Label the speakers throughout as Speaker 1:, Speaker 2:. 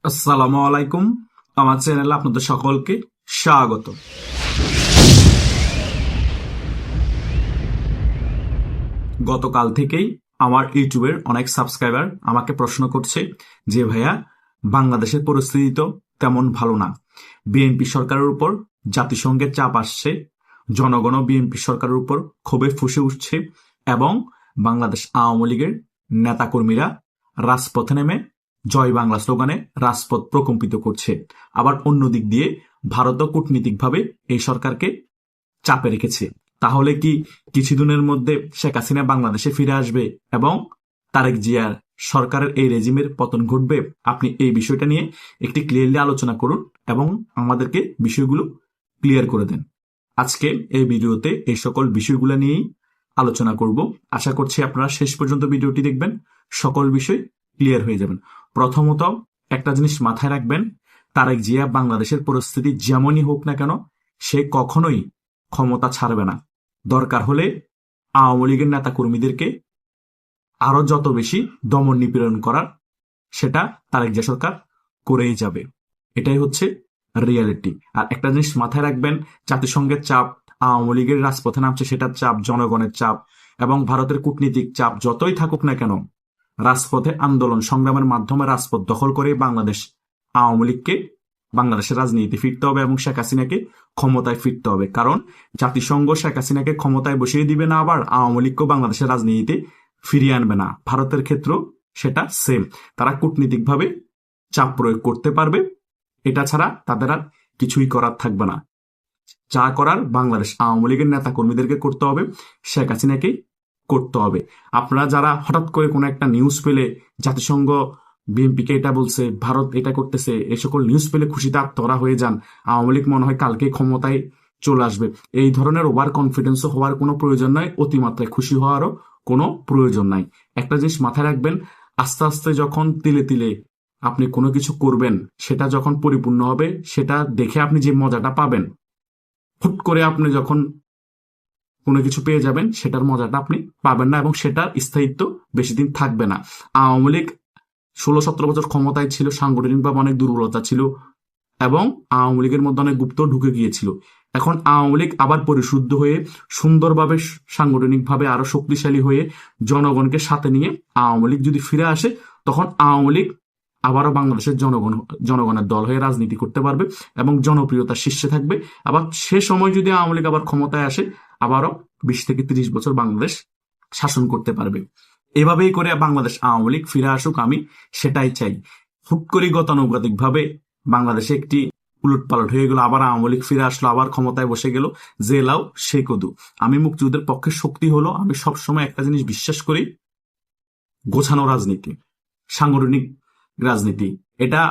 Speaker 1: আসসালামু আলাইকুম। আমার চ্যানেলে আপনাদের সকলকে স্বাগত। গতকাল থেকেই আমার ইউটিউবের অনেক সাবস্ক্রাইবার আমাকে প্রশ্ন করছে যে ভাইয়া, বাংলাদেশের পরিস্থিতি তো তেমন ভালো না, বিএনপি সরকারের উপর জাতিসংঘের চাপ আসছে, জনগণও বিএনপি সরকারের উপর ক্ষোভে ফুঁসে উঠছে এবং বাংলাদেশ আওয়ামী লীগের নেতাকর্মীরা রাজপথে নেমে জয় বাংলা স্লোগানে রাজপথ প্রকম্পিত করছে। আবার অন্য দিক দিয়ে ভারতও কূটনীতিকভাবে এই সরকারকে চাপে রেখেছে। তাহলে কি কিছুদিনের মধ্যে শেখ হাসিনা বাংলাদেশে ফিরে আসবে এবং তারেক জিয়ার সরকারের এই রেজিমের পতন ঘটবে? আপনি এই বিষয়টা নিয়ে একটি ক্লিয়ারলি আলোচনা করুন এবং আমাদেরকে বিষয়গুলো ক্লিয়ার করে দেন। আজকে এই ভিডিওতে এই সকল বিষয়গুলো নিয়েই আলোচনা করব। আশা করছি আপনারা শেষ পর্যন্ত ভিডিওটি দেখবেন, সকল বিষয় ক্লিয়ার হয়ে যাবেন। প্রথমত একটা জিনিস মাথায় রাখবেন, তারেক জিয়া বাংলাদেশের পরিস্থিতি যেমনই হোক না কেন সে কখনোই ক্ষমতা ছাড়বে না। দরকার হলে আওয়ামী লীগের নেতা কর্মীদেরকে আরো যত বেশি দমন নিপীড়ন করার সেটা তারেক জিয়া সরকার করেই যাবে। এটাই হচ্ছে রিয়ালিটি। আর একটা জিনিস মাথায় রাখবেন, জাতিসংঘের চাপ, আওয়ামী লীগের রাজপথে নামছে সেটার চাপ, জনগণের চাপ এবং ভারতের কূটনীতিক চাপ যতই থাকুক না কেন, রাজপথে আন্দোলন সংগ্রামের মাধ্যমে রাজপথ দখল করে বাংলাদেশ আওয়ামী লীগকে বাংলাদেশের রাজনীতি ফিরতে হবে এবং শেখ হাসিনাকে ক্ষমতায় ফিরতে হবে। কারণ জাতিসংঘ শেখ হাসিনাকে ক্ষমতায় বসিয়ে দিবে না, আবার আওয়ামী লীগকেও বাংলাদেশের রাজনীতিতে ফিরিয়ে আনবে না। ভারতের ক্ষেত্রেও সেটা সেম, তারা কূটনীতিকভাবে চাপ প্রয়োগ করতে পারবে, এটা ছাড়া তাদের আর কিছুই করার থাকবে না। যা করার বাংলাদেশ আওয়ামী লীগের নেতা কর্মীদেরকে করতে হবে, শেখ হাসিনাকেই করতে হবে। আপনারা যারা হঠাৎ করে কোনো একটা নিউজ পেলে জাতিসংঘ বিএনপিকে এটা বলছে, ভারত এটা করতেছে, এই সকল নিউজ পেলে খুশিতে আত্মহারা হয়ে যান, আওয়ামী লীগ মনে হয় কালকে ক্ষমতায় চলে আসবে, এই ধরনের ওভার কনফিডেন্স হওয়ার কোনো প্রয়োজন নাই, অতিমাত্রায় খুশি হওয়ারও কোনো প্রয়োজন নাই। একটা জিনিস মাথায় রাখবেন, আস্তে আস্তে যখন তিলে তিলে আপনি কোনো কিছু করবেন, সেটা যখন পরিপূর্ণ হবে, সেটা দেখে আপনি যে মজাটা পাবেন, হুট করে আপনি যখন কোনো কিছু পেয়ে যাবেন সেটার মজাটা আপনি পাবেন না এবং সেটার স্থায়িত্ব বেশি দিন থাকবে না। আওয়ামী লীগ 16-17 বছর ক্ষমতায় ছিল, সাংগঠনিকভাবে অনেক দুর্বলতা ছিল এবং আওয়ামী লীগের মধ্যে অনেক গুপ্ত ঢুকে গিয়েছিল। এখন আওয়ামী লীগ আবার পরিশুদ্ধ হয়ে সুন্দরভাবে সাংগঠনিকভাবে আরো শক্তিশালী হয়ে জনগণকে সাথে নিয়ে আওয়ামী লীগ যদি ফিরে আসে, তখন আওয়ামী লীগ আবারও বাংলাদেশের জনগণের দল হয়ে রাজনীতি করতে পারবে এবং জনপ্রিয়তার শীর্ষে থাকবে। আবার সে সময় যদি আওয়ামী লীগ আবার ক্ষমতায় আসে, আবারও 20 থেকে 30 বছর বাংলাদেশ শাসন করতে পারবে। এভাবেই করে বাংলাদেশ আওয়ামী লীগ ফিরে আসুক, আমি সেটাই চাই। হুট করে গতানুগতিক ভাবে বাংলাদেশে একটি উলটপালট হয়ে গেল, আবার আওয়ামী লীগ ফিরে আসলো, আবার ক্ষমতায় বসে গেল, যে লাউ সে কদু। আমি মুক্তিযুদ্ধের পক্ষে শক্তি হলো, আমি সবসময় একটা জিনিস বিশ্বাস করি, গোছানো রাজনীতি, সাংগঠনিক রাজনীতি, এটা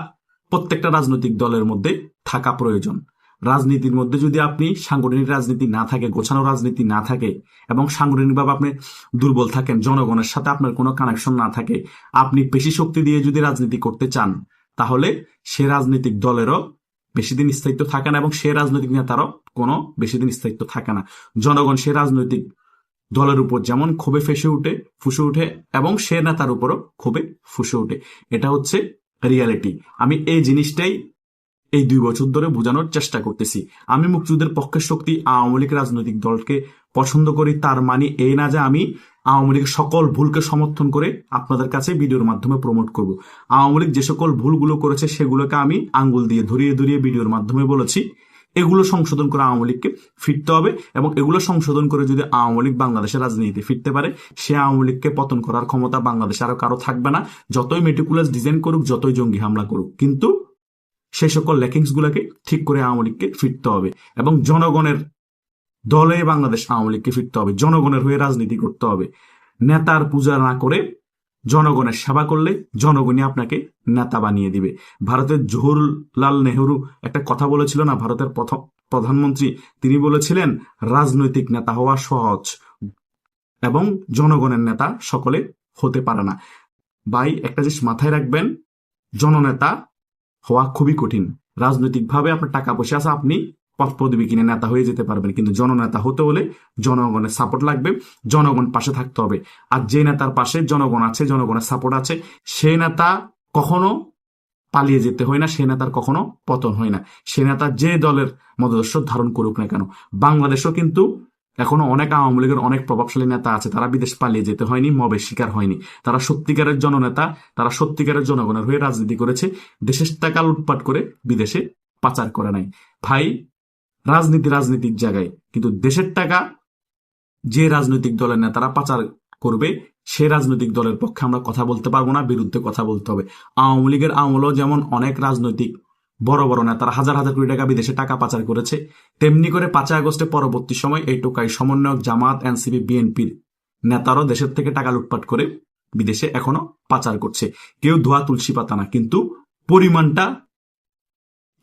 Speaker 1: প্রত্যেকটা রাজনৈতিক দলের মধ্যে থাকা প্রয়োজন। রাজনীতির মধ্যে যদি আপনি সাংগঠনিক রাজনীতি না থাকে, গোছানো রাজনীতি না থাকে এবং সাংগঠনিকভাবে আপনি দুর্বল থাকেন, জনগণের সাথে আপনার কোনো কানেকশন না থাকে, আপনি পেশি শক্তি দিয়ে যদি রাজনীতি করতে চান, তাহলে সে রাজনৈতিক দলেরও বেশি দিন স্থায়িত্ব থাকে না এবং সে রাজনৈতিক নেতারও কোনো বেশি দিন স্থায়িত্ব থাকে না। জনগণ সে রাজনৈতিক দলের উপর যেমন ক্ষোভে ফুসে উঠে এবং সে নেতার উপরও ক্ষোভে ফুসে উঠে। এটা হচ্ছে রিয়ালিটি। আমি এই জিনিসটাই এই 2 বছর ধরে বোঝানোর চেষ্টা করতেছি। আমি মুক্তিযুদ্ধের পক্ষের শক্তি আওয়ামী লীগ রাজনৈতিক দলকে পছন্দ করি, তার মানে এই না যে আমি আওয়ামী লীগের সকল ভুলকে সমর্থন করে আপনাদের কাছে ভিডিওর মাধ্যমে প্রমোট করব। আওয়ামী লীগ যে সকল ভুলগুলো করেছে সেগুলোকে আমি আঙ্গুল দিয়ে ধরিয়ে ধরিয়ে ভিডিওর মাধ্যমে বলেছি, এগুলো সংশোধন করে আওয়ামী লীগকে ফিরতে হবে এবং এগুলো সংশোধন করে যদি আওয়ামী লীগ বাংলাদেশের রাজনীতিতে ফিরতে পারে, সে আওয়ামী লীগকে পতন করার ক্ষমতা বাংলাদেশে আরো কারো থাকবে না, যতই মেটিকুলাস ডিজাইন করুক, যতই জঙ্গি হামলা করুক। কিন্তু সেই সকল ল্যাকিংস গুলাকে ঠিক করে আওয়ামী লীগকে ফিরতে হবে এবং জনগণের দলে বাংলাদেশ আওয়ামী লীগকে ফিরতে হবে, জনগণের হয়ে রাজনীতি করতে হবে। নেতার পূজা না করে জনগণের সেবা করলে জনগণই আপনাকে নেতা বানিয়ে দিবে। ভারতের জওহরলাল নেহরু একটা কথা বলেছিল না, ভারতের প্রথম প্রধানমন্ত্রী, তিনি বলেছিলেন রাজনৈতিক নেতা হওয়া সহজ এবং জনগণের নেতা সকলে হতে পারে না। ভাই, একটা জিনিস মাথায় রাখবেন, জননেতা হওয়া খুবই কঠিন। রাজনৈতিকভাবে আপনার টাকা পয়সা আছে, আপনি পদ পদবি কিনে নেতা হয়ে যেতে পারবেন, কিন্তু জননেতা হতে হলে জনগণের সাপোর্ট লাগবে, জনগণ পাশে থাকতে হবে। আর যে নেতার পাশে জনগণ আছে, জনগণের সাপোর্ট আছে, সেই নেতা কখনো পালিয়ে যেতে হয় না, সে নেতার কখনো পতন হয় না। সে নেতা যে দলের মতাদর্শ ধারণ করুক না কেন। বাংলাদেশও কিন্তু এখনো অনেক আওয়ামী লীগের অনেক প্রভাবশালী নেতা আছে, তারা বিদেশ পালিয়ে যেতে হয়নি, মবের শিকার হয়নি। তারা সত্যিকারের জননেতা, তারা সত্যিকারের জনগণের হয়ে রাজনীতি করেছে, দেশের টাকা লুটপাট করে বিদেশে পাচার করে নাই। ভাই, রাজনীতি রাজনীতির জায়গায়, কিন্তু দেশের টাকা যে রাজনৈতিক দলের নেতারা পাচার করবে সে রাজনৈতিক দলের পক্ষে আমরা কথা বলতে পারবো না, বিরুদ্ধে কথা বলতে হবে। আওয়ামী লীগের আমলেও যেমন অনেক রাজনৈতিক বড় বড় নেতারা হাজার হাজার কোটি টাকা বিদেশে টাকা পাচার করেছে, তেমনি করে 5 আগস্টের পরবর্তী সময় এই টোকাই সমন্বয়ক, জামাত, এনসিপি, বিএনপির নেতারাও দেশের থেকে টাকা লুটপাট করে বিদেশে এখনো পাচার করছে। কেউ ধোয়া তুলসী পাতা না, কিন্তু পরিমাণটা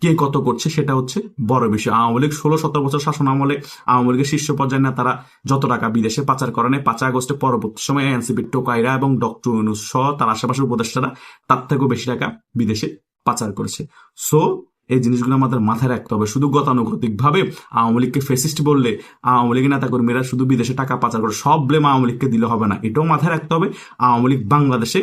Speaker 1: কে কত করছে সেটা হচ্ছে বড় বিষয়। আওয়ামী লীগ 16-17 বছর শাসন আমলে আওয়ামী লীগের শীর্ষ পর্যায়ের নেতারা যত টাকা বিদেশে পাচার করে নেয়, 5 আগস্টের পরবর্তী সময় এনসিপির টোকাইরা এবং ডক্টর ইউনূস সহ তার আশেপাশের উপদেষ্টারা তার থেকেও বেশি টাকা বিদেশে পাচার করেছে। সো এই জিনিসগুলো আমাদের মাথায় রাখতে হবে। শুধু গতানুগতিক ভাবে আওয়ামী লীগকে ফেসিস্ট বললে, আওয়ামী লীগের নেতাকর্মীরা শুধু বিদেশে টাকা পাচার করে সব ব্লেম আওয়ামী লীগকে দিলে হবে না। এটাও মাথায় রাখতে হবে আওয়ামী লীগ বাংলাদেশে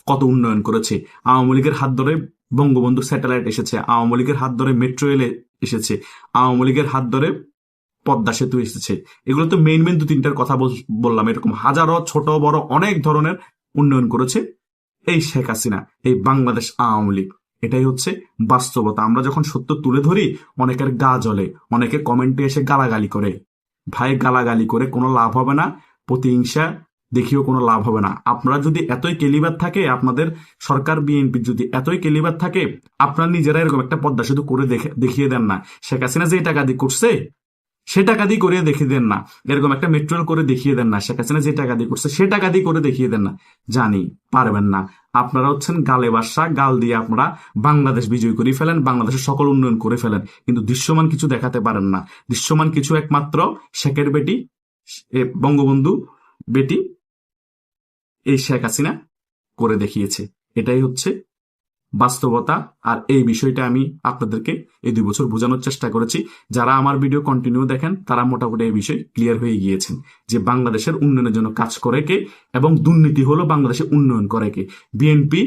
Speaker 1: কত উন্নয়ন করেছে। আওয়ামী লীগের হাত ধরে বঙ্গবন্ধু স্যাটেলাইট এসেছে, আওয়ামী লীগের হাত ধরে মেট্রো রেল এসেছে, আওয়ামী লীগের হাত ধরে পদ্মা সেতু এসেছে। এগুলো তো মেইন 2-3টার কথা বললাম। এরকম হাজারো ছোট বড় অনেক ধরনের উন্নয়ন করেছে এই শেখ হাসিনা, এই বাংলাদেশ আওয়ামী লীগ। এটাই হচ্ছে বাস্তবতা। আমরা যখন সত্য তুলে ধরি অনেকের গা জ্বলে, অনেকে কমেন্টে এসে গালাগালি করে। ভাই, গালাগালি করে কোনো লাভ হবে না, প্রতিহিংসা দেখিও কোনো লাভ হবে না। আপনারা যদি এতই কেলিবার থাকে, আপনাদের সরকার বিএনপির যদি এতই কেলিবার থাকে, আপনারা নিজেরা এরকম একটা পদ্মা সেতু করে দেখিয়ে দেন না। শেখ হাসিনা যে টাকা দিয়ে করছে সে টাকা দিয়ে করে দেখিয়ে দেন না। এরকম একটা মেট্রো রেল করে দেখিয়ে দেন না। শেখ হাসিনা যে টাকা দিয়ে করছে সে টাকা দিয়ে করে দেখিয়ে দেন না। জানি পারবেন না। আপনারা হচ্ছেন গালে বাসা, গাল দিয়ে আপনারা বাংলাদেশ বিজয় করে ফেলেন, বাংলাদেশের সকল উন্নয়ন করে ফেলেন, কিন্তু দৃশ্যমান কিছু দেখাতে পারেন না। দৃশ্যমান কিছু একমাত্র শেখের বেটি, বঙ্গবন্ধু বেটি, এই শেখ হাসিনা করে দেখিয়েছে। এটাই হচ্ছে বাস্তবতা। আর এই বিষয়টা আমি আপনাদেরকে এই 2 বছর বোঝানোর চেষ্টা করেছি। যারা আমার ভিডিও কন্টিনিউ দেখেন তারা মোটামুটি এই বিষয় ক্লিয়ার হয়ে গিয়েছেন যে বাংলাদেশের উন্নয়নের জন্য কাজ করে কে এবং দুর্নীতি হলো বাংলাদেশের উন্নয়ন করে কে। বিএনপি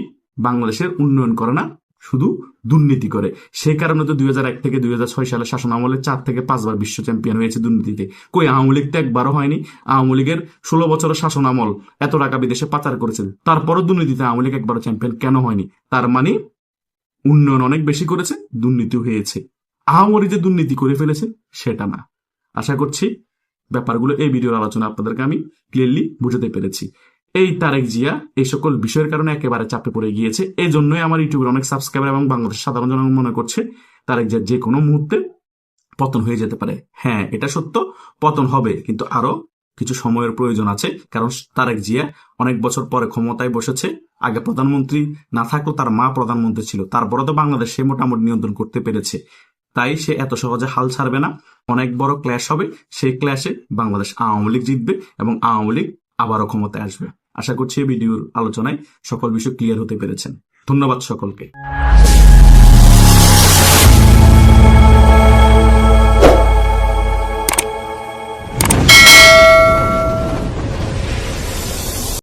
Speaker 1: বাংলাদেশের উন্নয়ন করে না, শুধু দুর্নীতি করে। সেই কারণে তো 2001 থেকে 2006 সালে শাসন আমলে 4 থেকে 5 বার বিশ্ব চ্যাম্পিয়ন হয়েছে দুর্নীতিতে। কই, আওয়ামী লীগ তো একবারও হয়নি। আওয়ামী লীগের 16 বছরের শাসন আমল এত টাকা বিদেশে পাচার করেছে, তারপরও দুর্নীতিতে আওয়ামী লীগ একবারও চ্যাম্পিয়ন কেন হয়নি? তার মানে উন্নয়ন অনেক বেশি করেছে, দুর্নীতি হয়েছে। আহামরি যে দুর্নীতি করে ফেলেছে সেটা না। আশা করছি ব্যাপারগুলো এই ভিডিওর আলোচনা আপনাদেরকে আমি ক্লিয়ারলি বুঝাতে পেরেছি। এই তারেক জিয়া এই সকল বিষয়ের কারণে একেবারে চাপে পড়ে গিয়েছে। এই জন্যই আমার ইউটিউবের অনেক সাবস্ক্রাইবার এবং বাংলাদেশের সাধারণ জনগণ মনে করছে তারেক জিয়া যে কোনো মুহূর্তে পতন হয়ে যেতে পারে। হ্যাঁ, এটা সত্য, পতন হবে, কিন্তু আরো কিছু সময়ের প্রয়োজন আছে। কারণ তারেক জিয়া অনেক বছর পরে ক্ষমতায় বসেছে। আগে প্রধানমন্ত্রী না থাকলেও তার মা প্রধানমন্ত্রী ছিল, তারপরে তো বাংলাদেশ সে মোটামুটি নিয়ন্ত্রণ করতে পেরেছে। তাই সে এত সহজে হাল ছাড়বে না। অনেক বড় ক্ল্যাশ হবে, সেই ক্ল্যাশে বাংলাদেশ আওয়ামী লীগ জিতবে এবং আওয়ামী লীগ আবারও ক্ষমতায় আসবে। আশা করছি এই ভিডিওর আলোচনায় সকল বিষয় ক্লিয়ার হতে পেরেছেন। ধন্যবাদ সকলকে।